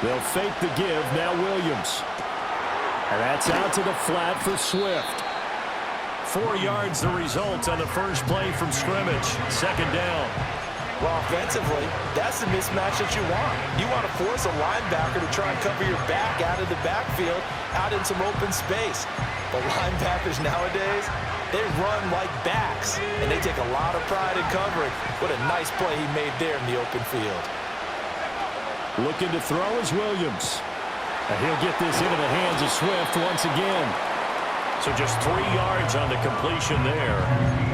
They'll fake the give. Now Williams. And that's out to the flat for Swift. 4 yards the result on the first play from scrimmage. Second down. Well, offensively, that's the mismatch that you want. You want to force a linebacker to try and cover your back out of the backfield, out in some open space. But linebackers nowadays, they run like backs, and they take a lot of pride in covering. What a nice play he made there in the open field. Looking to throw is Williams. And he'll get this into the hands of Swift once again. So just 3 yards on the completion there.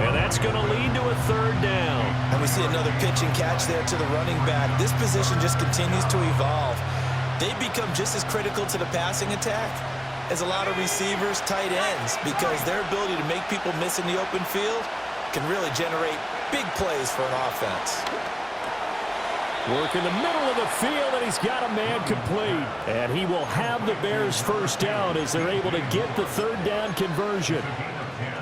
And that's going to lead to a third down. And we see another pitch and catch there to the running back. This position just continues to evolve. They become just as critical to the passing attack as a lot of receivers, tight ends, because their ability to make people miss in the open field can really generate big plays for an offense. Work in the middle of the field, and he's got a man complete. And he will have the Bears first down as they're able to get the third down conversion.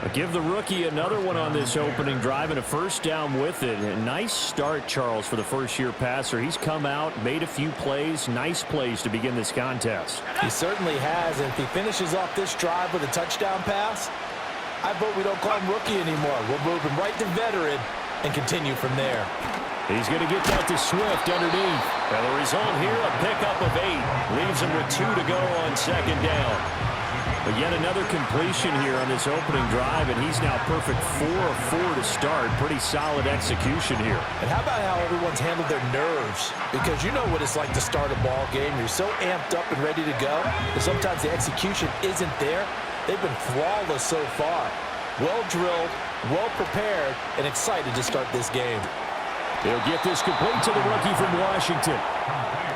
I'll give the rookie another one on this opening drive and a first down with it. A nice start, Charles, for the first-year passer. He's come out, made a few plays, nice plays to begin this contest. He certainly has, and if he finishes off this drive with a touchdown pass, I vote we don't call him rookie anymore. We'll move him right to veteran and continue from there. He's going to get that to Swift underneath. And the result here, a pickup of 8. Leaves him with 2 to go on second down. But yet another completion here on this opening drive, and he's now perfect 4 of 4 to start. Pretty solid execution here. And how about how everyone's handled their nerves? Because you know what it's like to start a ball game. You're so amped up and ready to go, but sometimes the execution isn't there. They've been flawless so far. Well drilled, well prepared, and excited to start this game. They'll get this complete to the rookie from Washington.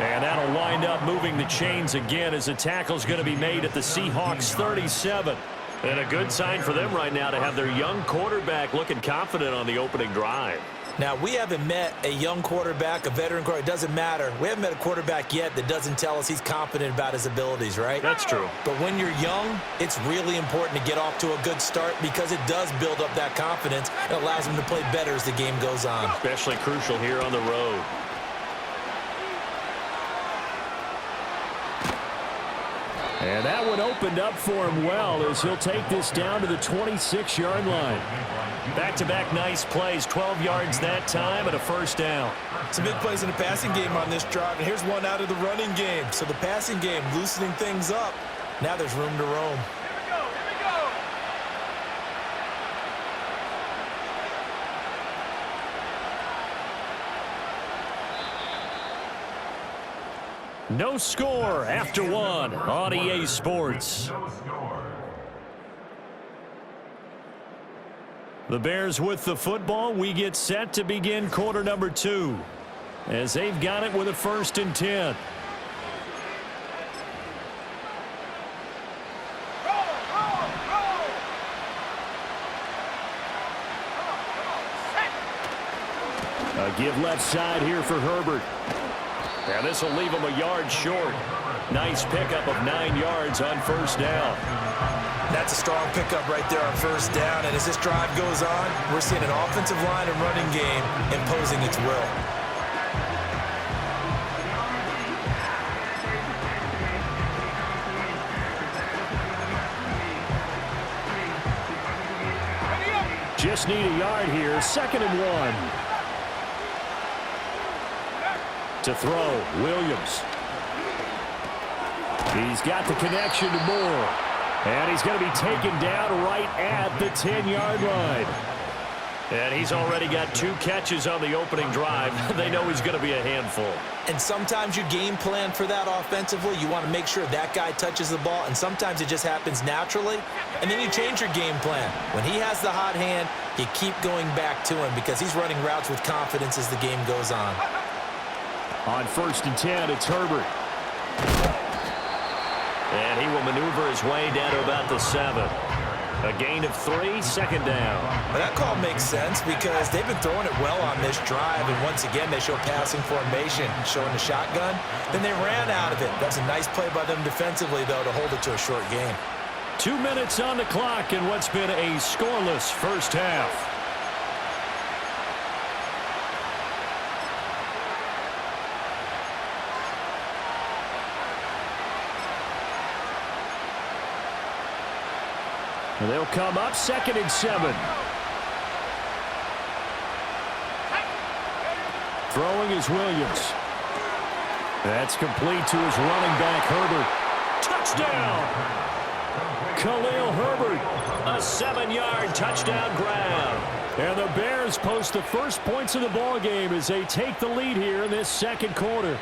And that'll wind up moving the chains again as the tackle's going to be made at the Seahawks 37. And a good sign for them right now to have their young quarterback looking confident on the opening drive. Now, we haven't met a young quarterback, a veteran quarterback. It doesn't matter. We haven't met a quarterback yet that doesn't tell us he's confident about his abilities, right? That's true. But when you're young, it's really important to get off to a good start because it does build up that confidence. It allows him to play better as the game goes on. Especially crucial here on the road. And that one opened up for him well as he'll take this down to the 26-yard line. Back-to-back nice plays, 12 yards that time and a first down. Some big plays in the passing game on this drive, and here's one out of the running game. So the passing game loosening things up. Now there's room to roam. No score after 1 on EA Sports. The Bears with the football. We get set to begin quarter number 2 as they've got it with a 1st and 10. A give left side here for Herbert. And this will leave him a yard short. Nice pickup of 9 yards on first down. That's a strong pickup right there on first down. And as this drive goes on, we're seeing an offensive line and running game imposing its will. Just need a yard here. 2nd and 1. To throw, Williams. He's got the connection to Moore. And he's going to be taken down right at the 10-yard line. And he's already got 2 catches on the opening drive. They know he's going to be a handful. And sometimes you game plan for that offensively. You want to make sure that guy touches the ball, and sometimes it just happens naturally. And then you change your game plan. When he has the hot hand, you keep going back to him because he's running routes with confidence as the game goes on. On 1st and 10, it's Herbert. And he will maneuver his way down to about the 7. A gain of 3, 2nd down. Well, that call makes sense because they've been throwing it well on this drive, and once again they show passing formation, showing the shotgun. Then they ran out of it. That's a nice play by them defensively, though, to hold it to a short game. 2 minutes on the clock in what's been a scoreless first half. And they'll come up 2nd and 7. Throwing is Williams. That's complete to his running back, Herbert. Touchdown! Khalil Herbert. A 7-yard touchdown grab. And the Bears post the first points of the ball game as they take the lead here in this second quarter.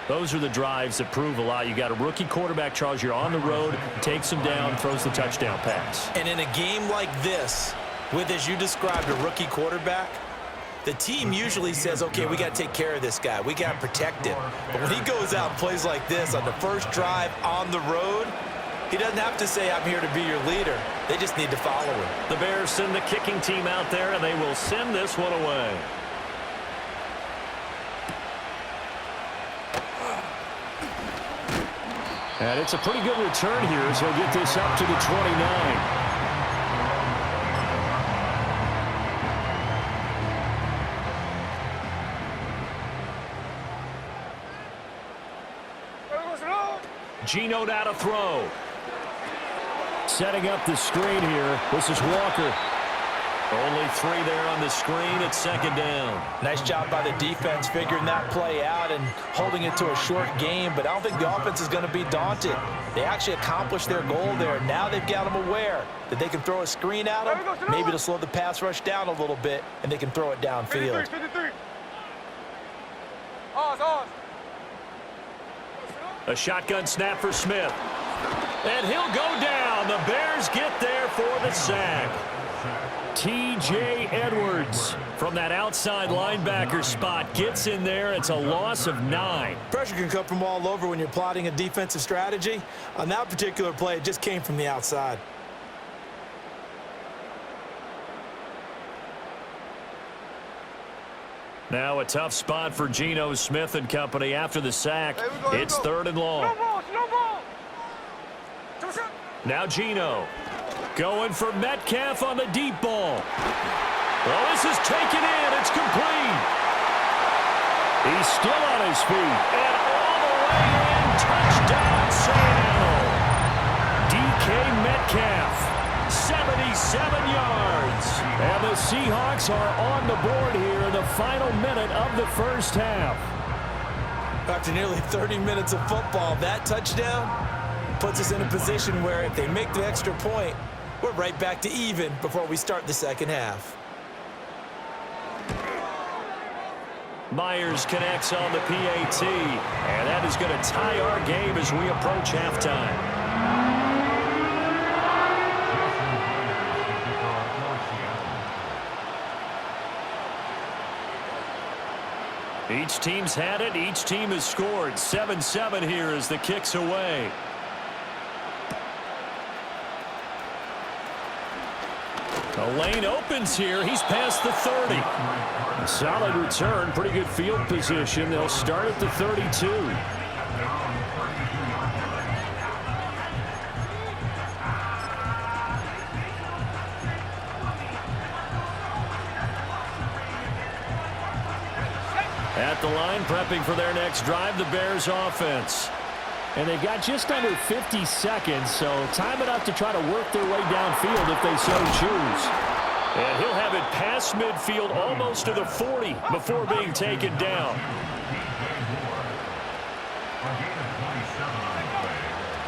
Those are the drives that prove a lot. You got a rookie quarterback, Charles. You're on the road, takes him down, throws the touchdown pass. And in a game like this, with, as you described, a rookie quarterback, the team usually says, okay, we got to take care of this guy. We got to protect him. But when he goes out and plays like this on the first drive on the road, he doesn't have to say, I'm here to be your leader. They just need to follow him. The Bears send the kicking team out there, and they will send this one away. And it's a pretty good return here as he'll get this up to the 29. Geno now to throw. Setting up the screen here. This is Walker. Only 3 there on the screen at 2nd down. Nice job by the defense figuring that play out and holding it to a short game, but I don't think the offense is going to be daunted. They actually accomplished their goal there. Now they've got them aware that they can throw a screen at them, maybe to slow the pass rush down a little bit, and they can throw it downfield. 53. A shotgun snap for Smith. And he'll go down. The Bears get there for the sack. T.J. Edwards from that outside linebacker spot gets in there. It's a loss of 9. Pressure can come from all over when you're plotting a defensive strategy. On that particular play, it just came from the outside. Now a tough spot for Geno Smith and company after the sack. It's 3rd and long. No ball. Now Geno. Going for Metcalf on the deep ball. Well, this is taken in. It's complete. He's still on his feet. And all the way in. Touchdown, Seattle. DK Metcalf, 77 yards. And the Seahawks are on the board here in the final minute of the first half. After nearly 30 minutes of football, that touchdown puts us in a position where if they make the extra point, we're right back to even before we start the second half. Myers connects on the PAT, and that is going to tie our game as we approach halftime. Each team's had it. Each team has scored. 7-7 here as the kick's away. The lane opens here. He's past the 30. Solid return. Pretty good field position. They'll start at the 32. At the line, prepping for their next drive, the Bears offense. And they've got just under 50 seconds, so time enough to try to work their way downfield if they so choose. And he'll have it past midfield almost to the 40 before being taken down.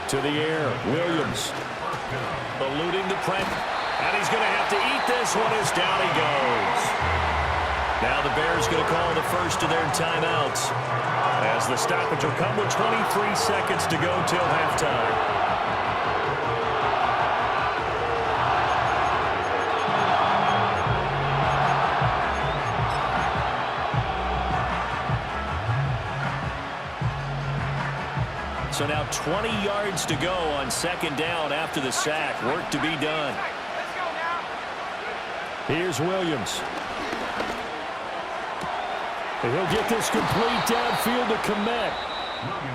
To the air, Williams. Eluding the press. And he's going to have to eat this one as down he goes. Now the Bears going to call the first of their timeouts, as the stoppage will come with 23 seconds to go till halftime. So now 20 yards to go on 2nd down after the sack. Work to be done. Here's Williams. And he'll get this complete downfield to Komet.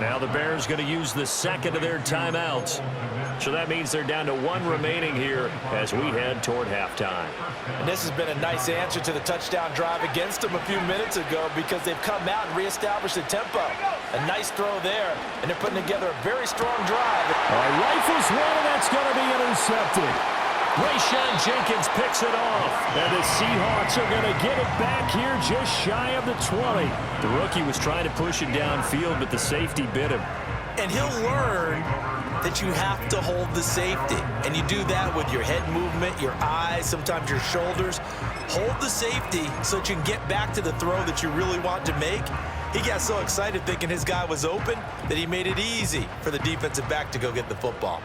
Now the Bears going to use the second of their timeouts. So that means they're down to one remaining here as we head toward halftime. And this has been a nice answer to the touchdown drive against them a few minutes ago because they've come out and reestablished the tempo. A nice throw there, and they're putting together a very strong drive. Rifles one, and that's going to be intercepted. Rayshawn Jenkins picks it off, and the Seahawks are going to get it back here just shy of the 20. The rookie was trying to push it downfield, but the safety bit him. And he'll learn that you have to hold the safety. And you do that with your head movement, your eyes, sometimes your shoulders. Hold the safety so that you can get back to the throw that you really want to make. He got so excited thinking his guy was open that he made it easy for the defensive back to go get the football.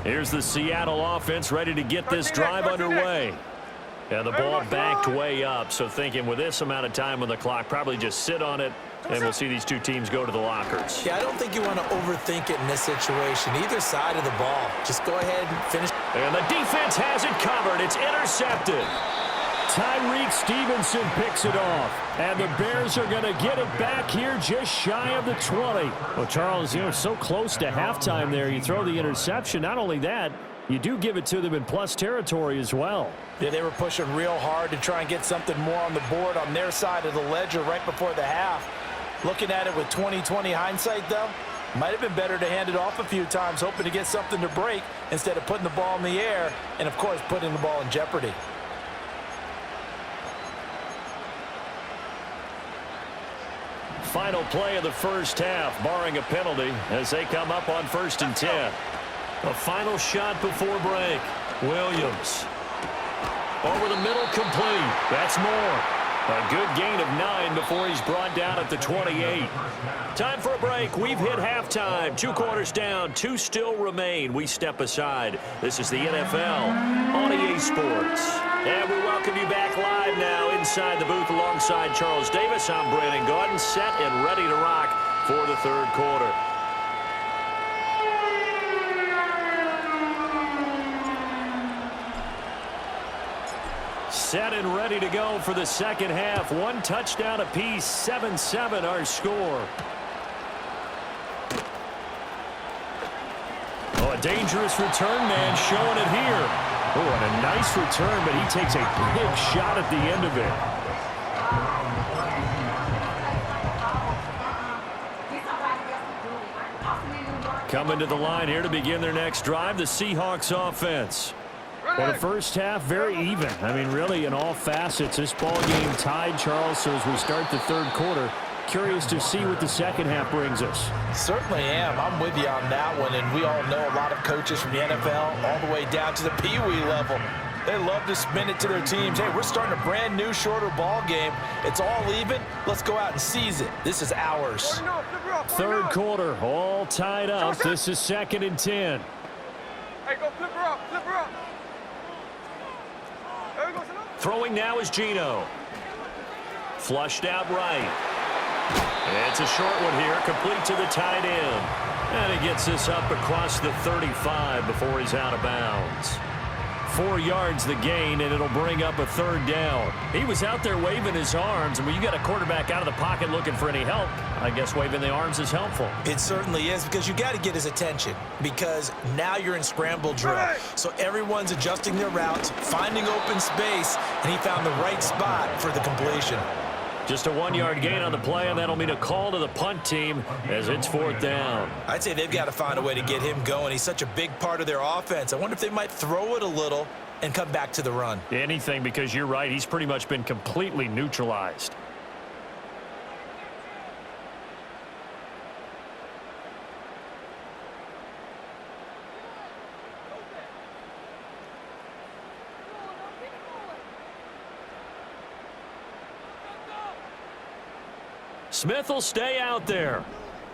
Here's the Seattle offense ready to get this drive underway. And the ball backed way up, so thinking with this amount of time on the clock, probably just sit on it, and we'll see these two teams go to the lockers. Yeah, I don't think you want to overthink it in this situation. Either side of the ball. Just go ahead and finish. And the defense has it covered. It's intercepted. Tyreek Stevenson picks it off, and the Bears are going to get it back here just shy of the 20. Well, Charles, so close to halftime there. You throw the interception. Not only that, you do give it to them in plus territory as well. Yeah, they were pushing real hard to try and get something more on the board on their side of the ledger right before the half. Looking at it with 20/20 hindsight, though, might have been better to hand it off a few times, hoping to get something to break instead of putting the ball in the air and, of course, putting the ball in jeopardy. Final play of the first half, barring a penalty, as they come up on 1st and 10. A final shot before break. Williams. Over the middle, complete. That's more. A good gain of 9 before he's brought down at the 28. Time for a break. We've hit halftime. 2 quarters down. 2 still remain. We step aside. This is the NFL on EA Sports. And we welcome you back live now inside the booth alongside Charles Davis. I'm Brandon Gaudin, set and ready to rock for the 3rd quarter. Set and ready to go for the 2nd half. 1 touchdown apiece, 7-7 our score. Oh, a dangerous return man showing it here. Oh, and a nice return, but he takes a big shot at the end of it. Coming to the line here to begin their next drive, the Seahawks offense. Well, the first half, very even. I mean, really, in all facets, this ball game tied, Charles. So as we start the 3rd quarter, curious to see what the 2nd half brings us. Certainly am. I'm with you on that one. And we all know a lot of coaches from the NFL all the way down to the Pee-wee level. They love to spin it to their teams. Hey, we're starting a brand new, shorter ball game. It's all even. Let's go out and seize it. This is ours. 3rd quarter, all tied up. This is 2nd and 10. Hey, go flip her up, flip her up. Throwing now is Geno. Flushed out right. It's a short one here, complete to the tight end. And he gets this up across the 35 before he's out of bounds. 4 yards the gain, and it'll bring up a 3rd down. He was out there waving his arms, and when you got a quarterback out of the pocket looking for any help, I guess waving the arms is helpful. It certainly is, because you got to get his attention, because now you're in scramble drill. So everyone's adjusting their routes, finding open space, and he found the right spot for the completion. Just a 1-yard gain on the play, and that'll mean a call to the punt team as it's 4th down. I'd say they've got to find a way to get him going. He's such a big part of their offense. I wonder if they might throw it a little and come back to the run. Anything, because you're right. He's pretty much been completely neutralized. Smith will stay out there.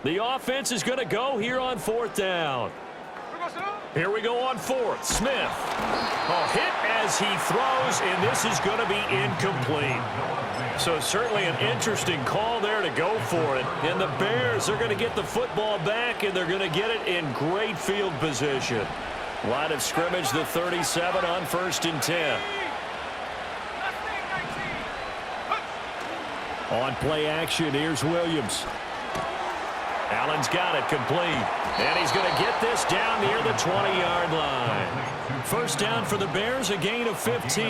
The offense is going to go here on 4th down. Here we go on 4th. Smith. Hit as he throws, and this is going to be incomplete. So certainly an interesting call there to go for it. And the Bears are going to get the football back, and they're going to get it in great field position. Line of scrimmage, the 37 on 1st and 10. On play action, here's Williams. Allen's got it complete. And he's going to get this down near the 20-yard line. First down for the Bears, a gain of 15.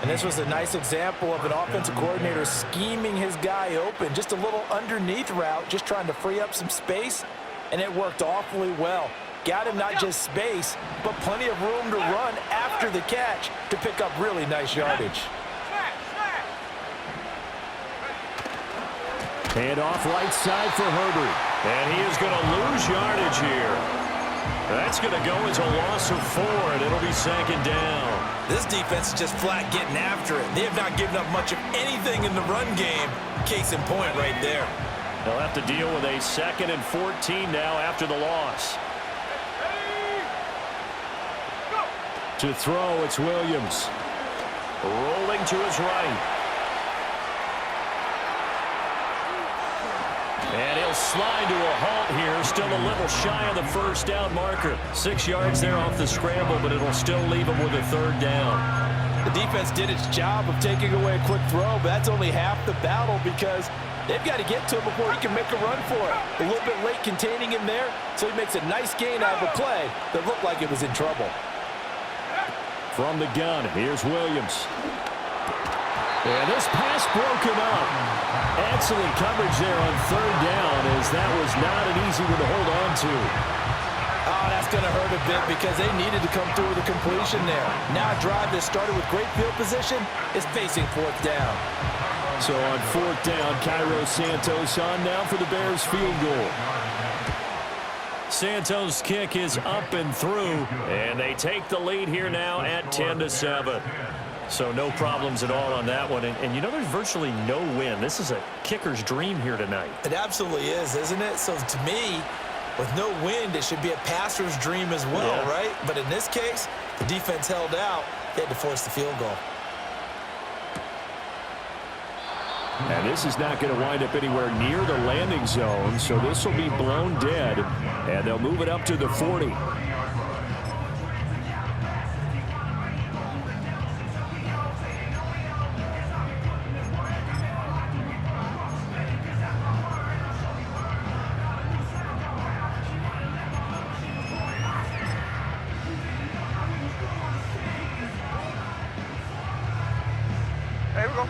And this was a nice example of an offensive coordinator scheming his guy open. Just a little underneath route, just trying to free up some space, and it worked awfully well. Got him not just space, but plenty of room to run after the catch to pick up really nice yardage. Hand off right side for Herbert. And he is going to lose yardage here. That's going to go as a loss of 4, and it'll be second down. This defense is just flat getting after it. They have not given up much of anything in the run game. Case in point right there. They'll have to deal with a 2nd and 14 now after the loss. To throw, it's Williams. Rolling to his right. And he'll slide to a halt here, still a little shy of the first down marker. 6 yards there off the scramble, but it'll still leave him with a 3rd down. The defense did its job of taking away a quick throw, but that's only half the battle because they've got to get to him before he can make a run for it. A little bit late containing him there, so he makes a nice gain out of a play that looked like it was in trouble. From the gun, here's Williams. And this pass broken up. Excellent coverage there on 3rd down, as that was not an easy one to hold on to. Oh, that's going to hurt a bit because they needed to come through with a completion there. Now a drive that started with great field position is facing 4th down. So on 4th down, Cairo Santos on now for the Bears field goal. Santos' kick is up and through, and they take the lead here now at 10-7. So no problems at all on that one. And you know, there's virtually no win. This is a kicker's dream here tonight. It absolutely is, isn't it? So to me, with no wind, it should be a passer's dream as well, right? But in this case, the defense held out. They had to force the field goal. And this is not going to wind up anywhere near the landing zone, so this will be blown dead, and they'll move it up to the 40.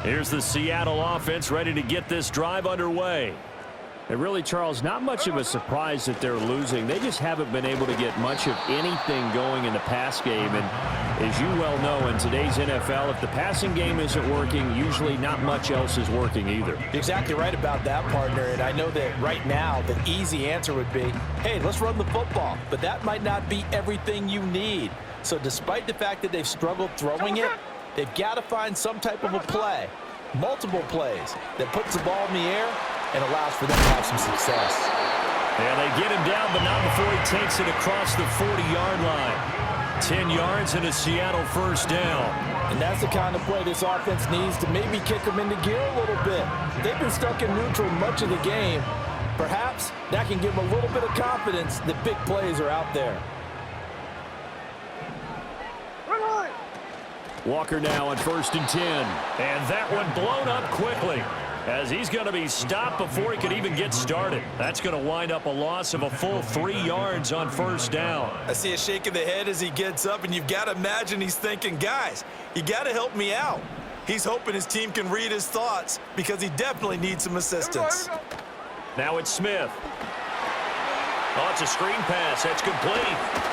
Here's the Seattle offense ready to get this drive underway. And really, Charles, not much of a surprise that they're losing. They just haven't been able to get much of anything going in the pass game. And as you well know, in today's NFL, if the passing game isn't working, usually not much else is working either. You're exactly right about that, partner. And I know that right now the easy answer would be, hey, let's run the football. But that might not be everything you need. So despite the fact that they've struggled throwing it, they've got to find some type of a play, multiple plays, that puts the ball in the air and allows for them to have some success. And they get him down, but not before he takes it across the 40-yard line. 10 yards and a Seattle first down. And that's the kind of play this offense needs to maybe kick them into gear a little bit. They've been stuck in neutral much of the game. Perhaps that can give them a little bit of confidence that big plays are out there. Walker now on 1st and 10. And that one blown up quickly, as he's going to be stopped before he could even get started. That's going to wind up a loss of a full 3 yards on 1st down. I see a shake of the head as he gets up, and you've got to imagine he's thinking, guys, you got to help me out. He's hoping his team can read his thoughts because he definitely needs some assistance. Now it's Smith. Oh, it's a screen pass. That's complete.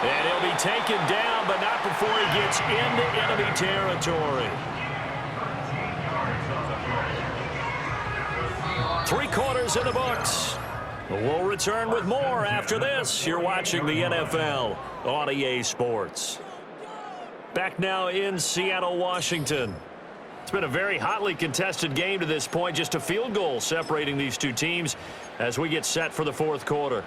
And he'll be taken down, but not before he gets into enemy territory. 3 quarters in the books. We'll return with more after this. You're watching the NFL on EA Sports. Back now in Seattle, Washington. It's been a very hotly contested game to this point. Just a field goal separating these two teams as we get set for the 4th quarter.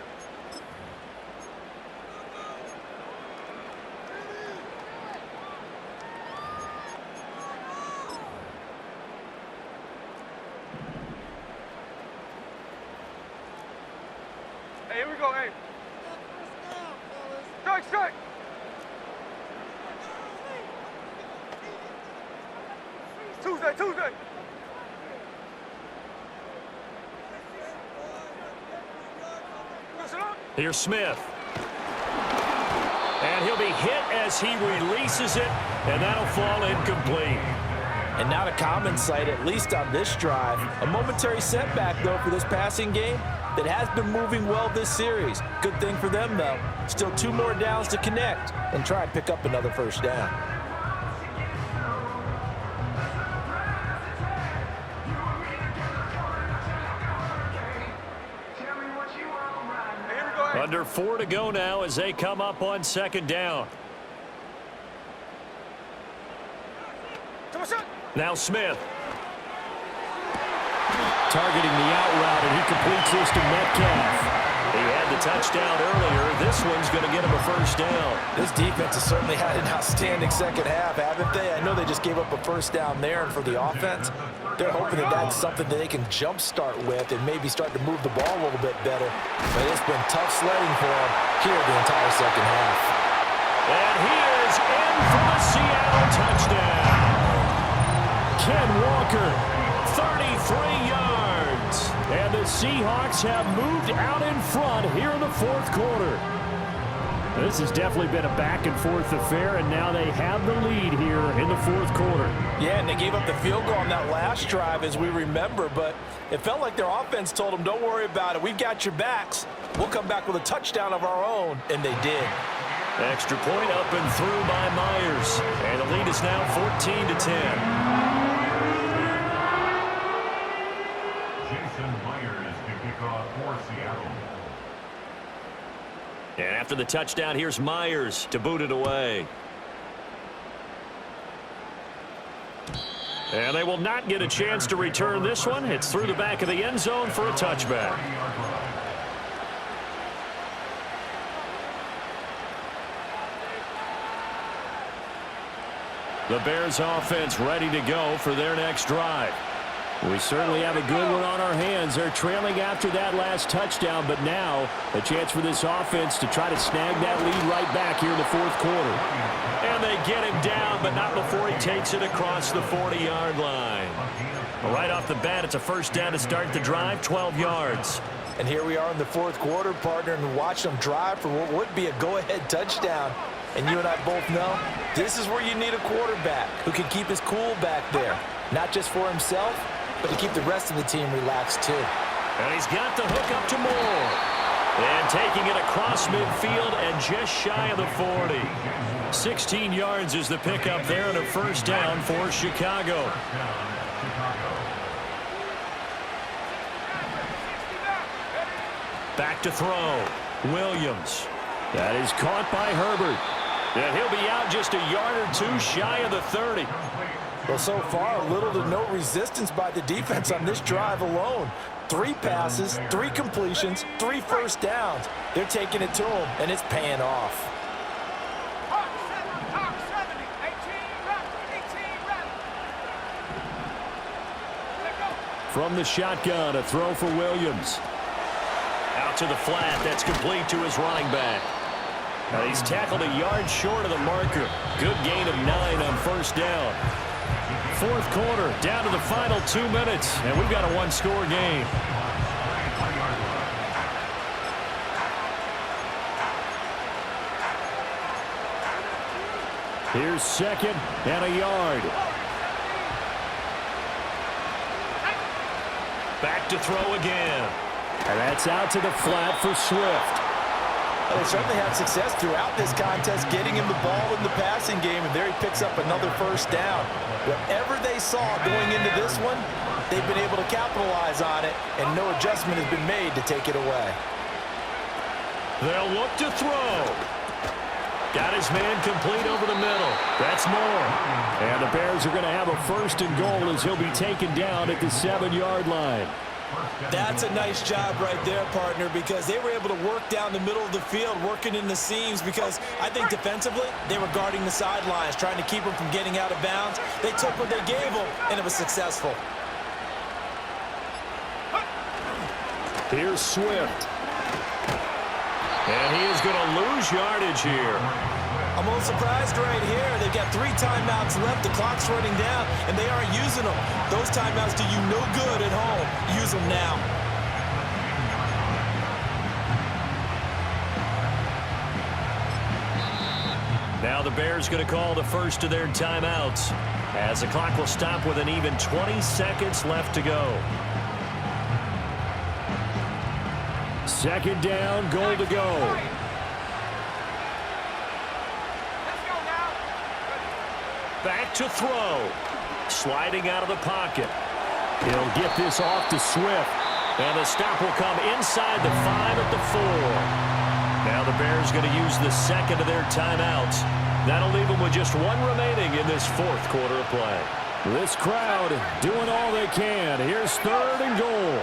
Hey, here we go, hey. Strike, strike. Tuesday. Tuesday. Here's Smith. And he'll be hit as he releases it, and that'll fall incomplete. And not a common sight, at least on this drive. A momentary setback, though, for this passing game that has been moving well this series. Good thing for them, though. Still 2 more downs to connect and try and pick up another first down. Under 4 to go now as they come up on 2nd down. Now Smith. Targeting the out route, and he completes this to Metcalf. He had the touchdown earlier. This one's going to get him a first down. This defense has certainly had an outstanding second half, haven't they? I know they just gave up a first down there, and for the offense, they're hoping that that's something that they can jumpstart with and maybe start to move the ball a little bit better. But it's been tough sledding for them here the entire second half. And he is in for the Seattle touchdown. Ken Walker, 33 yards. And the Seahawks have moved out in front here in the 4th quarter. This has definitely been a back-and-forth affair, and now they have the lead here in the 4th quarter. Yeah, and they gave up the field goal on that last drive, as we remember, but it felt like their offense told them, don't worry about it. We've got your backs. We'll come back with a touchdown of our own, and they did. Extra point up and through by Myers. And the lead is now 14-10. And after the touchdown, here's Myers to boot it away. And they will not get a chance to return this one. It's through the back of the end zone for a touchback. The Bears offense ready to go for their next drive. We certainly have a good one on our hands. They're trailing after that last touchdown, but now a chance for this offense to try to snag that lead right back here in the 4th quarter. And they get him down, but not before he takes it across the 40-yard line. Right off the bat, it's a first down to start the drive, 12 yards. And here we are in the 4th quarter, partner, and watch them drive for what would be a go-ahead touchdown. And you and I both know this is where you need a quarterback who can keep his cool back there, not just for himself, but to keep the rest of the team relaxed, too. And he's got the hook up to Moore. And taking it across midfield and just shy of the 40. 16 yards is the pickup there and a first down for Chicago. Back to throw. Williams. That is caught by Herbert. And he'll be out just a yard or 2 shy of the 30. Well, so far, little to no resistance by the defense on this drive alone. 3 passes, 3 completions, 3 first downs. They're taking it to him, and it's paying off. From the shotgun, a throw for Williams. Out to the flat. That's complete to his running back. Now he's tackled a yard short of the marker. Good gain of 9 on first down. 4th quarter, down to the final 2 minutes, and we've got a 1-score game. Here's 2nd and a yard. Back to throw again. And that's out to the flat for Swift. They certainly had success throughout this contest, getting him the ball in the passing game, and there he picks up another first down. Whatever they saw going into this one, they've been able to capitalize on it, and no adjustment has been made to take it away. They'll look to throw. Got his man complete over the middle. That's Moore. And the Bears are going to have a 1st and goal as he'll be taken down at the 7-yard line. That's a nice job right there, partner, because they were able to work down the middle of the field, working in the seams, because I think defensively they were guarding the sidelines, trying to keep them from getting out of bounds. They took what they gave them, and it was successful. Here's Swift. And he is going to lose yardage here. I'm a little surprised right here. They've got 3 timeouts left. The clock's running down, and they aren't using them. Those timeouts do you no good at home. Use them now. Now the Bears going to call the first of their timeouts, as the clock will stop with an even 20 seconds left to go. Second down, goal to go. Let's go now. Back to throw. Sliding out of the pocket. He'll get this off to Swift. And the stop will come inside the 5 at the 4. Now the Bears going to use the second of their timeouts. That'll leave them with just 1 remaining in this 4th quarter of play. This crowd doing all they can. Here's 3rd and goal.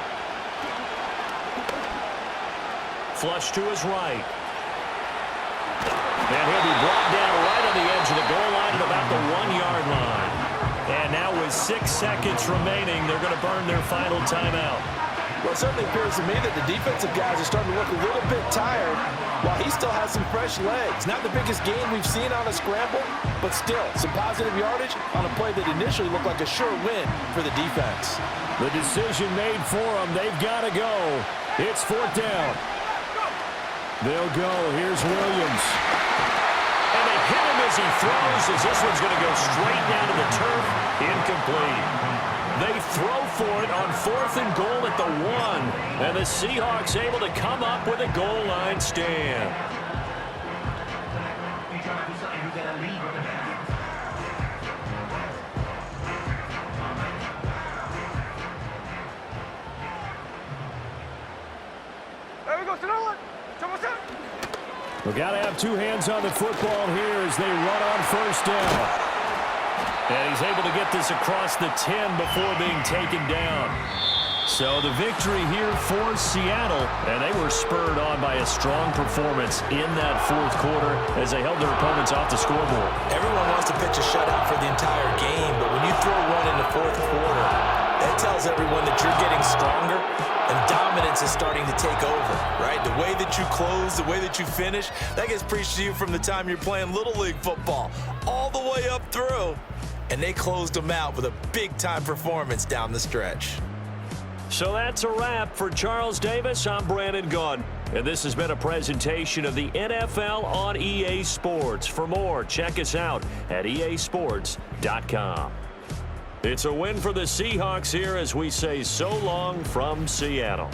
Flush to his right. And he'll be brought down right on the edge of the goal line at about the 1-yard line. And now with 6 seconds remaining, they're going to burn their final timeout. Well, it certainly appears to me that the defensive guys are starting to look a little bit tired while he still has some fresh legs. Not the biggest gain we've seen on a scramble, but still some positive yardage on a play that initially looked like a sure win for the defense. The decision made for them. They've got to go. It's 4th down. They'll go. Here's Williams. And they hit him as he throws, as this one's going to go straight down to the turf. Incomplete. They throw for it on 4th and goal at the 1. And the Seahawks able to come up with a goal line stand. There we go, Sonoma. We've got to have 2 hands on the football here as they run on 1st down. And he's able to get this across the 10 before being taken down. So the victory here for Seattle, and they were spurred on by a strong performance in that 4th quarter as they held their opponents off the scoreboard. Everyone wants to pitch a shutout for the entire game, but when you throw one in the 4th quarter, that tells everyone that you're getting stronger and dominance is starting to take over, right? The way that you close, the way that you finish, that gets preached to you from the time you're playing Little League football all the way up through. And they closed them out with a big-time performance down the stretch. So that's a wrap for Charles Davis. I'm Brandon Gaudin, and this has been a presentation of the NFL on EA Sports. For more, check us out at easports.com. It's a win for the Seahawks here as we say so long from Seattle.